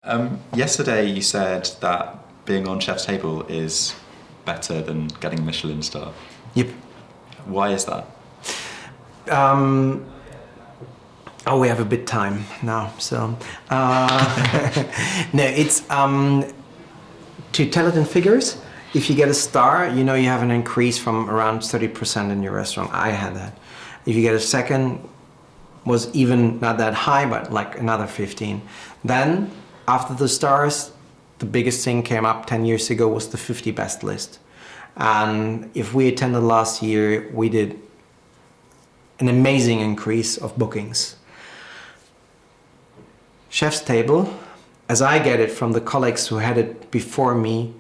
Yesterday you said that being on Chef's Table is better than getting a Michelin Star. Yep. Why is that? We have a bit time now, so no, it's to tell it in figures. If you get a star, you know you have an increase from around 30% in your restaurant. I had that. If you get a second, was even not that high, but like another 15. Then after the stars, the biggest thing came up 10 years ago was the 50 best list. And if we attended last year, we did an amazing increase of bookings. Chef's Table, as I get it from the colleagues who had it before me,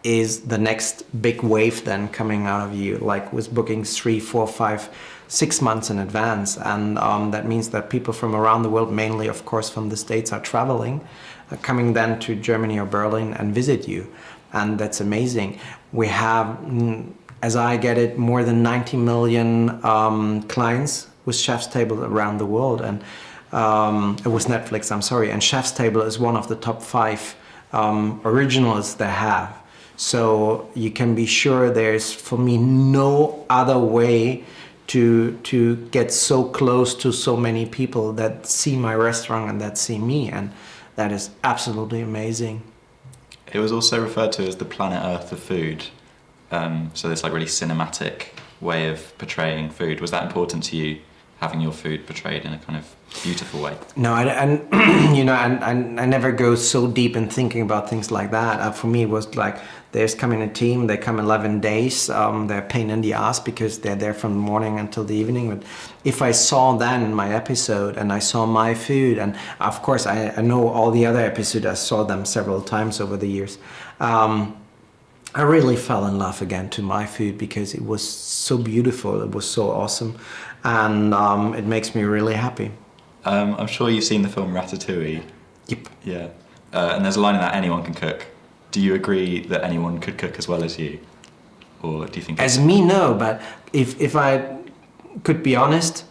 is the next big wave then coming out of you, like with bookings 3, 4, 5, 6 months in advance. And that means that people from around the world, mainly of course from the States, are traveling, coming then to Germany or Berlin and visit you. And that's amazing. We have, as I get it, more than 90 million clients with Chef's Table around the world. And it was Netflix, I'm sorry. And Chef's Table is one of the top 5 originals they have. So you can be sure there's, for me, no other way to get so close to so many people that see my restaurant and that see me. And that is absolutely amazing. It was also referred to as the planet Earth of food. So this like really cinematic way of portraying food. Was that important to you, having your food portrayed in a kind of beautiful way? No, and you know, I never go so deep in thinking about things like that. For me, it was like there's coming a team. They come 11 days. They're a pain in the ass because they're there from the morning until the evening. But if I saw then in my episode and I saw my food, and of course I know all the other episodes. I saw them several times over the years. I really fell in love again to my food because it was so beautiful. It was so awesome, and it makes me really happy. I'm sure you've seen the film Ratatouille. Yep. Yeah. And there's a line in that anyone can cook. Do you agree that anyone could cook as well as you? Or do you think... As me, no, but if I could be honest,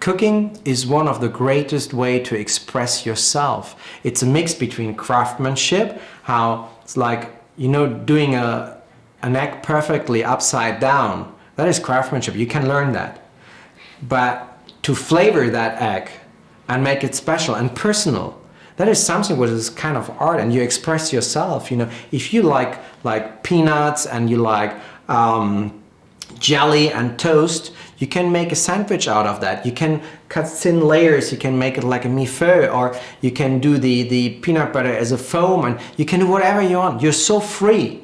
cooking is one of the greatest way to express yourself. It's a mix between craftsmanship, how it's like, you know, doing an egg perfectly upside down. That is craftsmanship. You can learn that. But to flavor that egg and make it special and personal, that is something which is kind of art, and you express yourself. You know, if you like peanuts and you like jelly and toast, you can make a sandwich out of that. You can cut thin layers. You can make it like a millefeuille, or you can do the peanut butter as a foam, and you can do whatever you want. You're so free,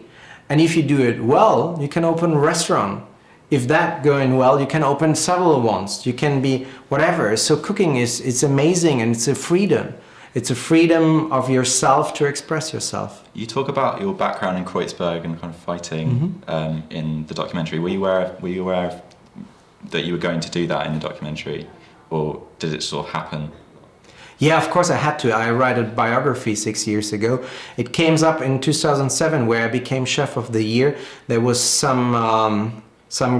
and if you do it well, you can open a restaurant. If that going well, you can open several ones. You can be whatever. So cooking it's amazing, and it's a freedom. It's a freedom of yourself to express yourself. You talk about your background in Kreuzberg and kind of fighting in the documentary. Were you aware that you were going to do that in the documentary, or did it sort of happen? Yeah, of course I had to. I wrote a biography 6 years ago. It came up in 2007 where I became Chef of the Year. There was some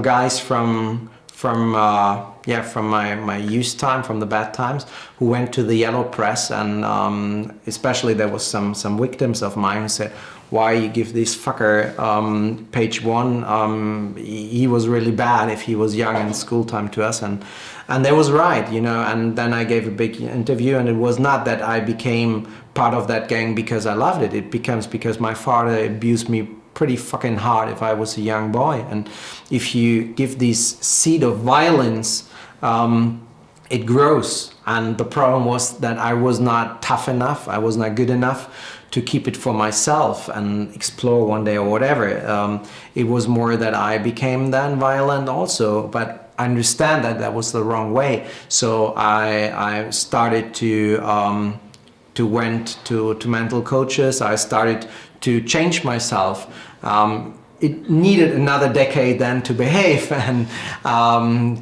guys from my youth time, from the bad times, who went to the yellow press, and especially there was some victims of mine who said, why you give this fucker page 1? He was really bad if he was young in school time to us, and they was right, you know. And then I gave a big interview, and it was not that I became part of that gang because I loved it. It becomes because my father abused me pretty fucking hard if I was a young boy. And if you give this seed of violence, it grows. And the problem was that I was not tough enough, I was not good enough to keep it for myself and explore one day or whatever. It was more that I became then violent also, but I understand that that was the wrong way. So I started to went to mental coaches. I started to change myself. It needed another decade then to behave and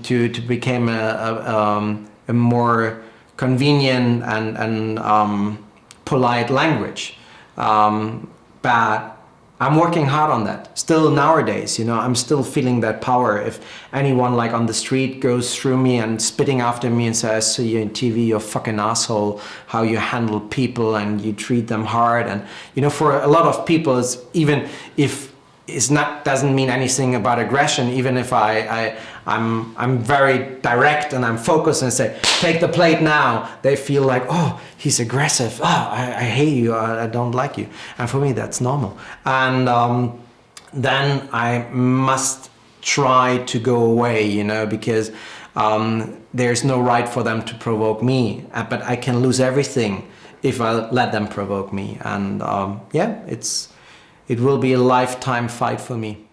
to become a more convenient and polite language. But I'm working hard on that. Still nowadays, you know, I'm still feeling that power. If anyone like on the street goes through me and spitting after me and says, I see you in TV, you're a fucking asshole, how you handle people and you treat them hard. And, you know, for a lot of people, it's, even if it's not, doesn't mean anything about aggression, even if I'm very direct and I'm focused and say, take the plate now, they feel like, oh, he's aggressive, oh, I hate you, I don't like you. And for me, that's normal. And then I must try to go away, you know, because there's no right for them to provoke me, but I can lose everything if I let them provoke me. And yeah, it will be a lifetime fight for me.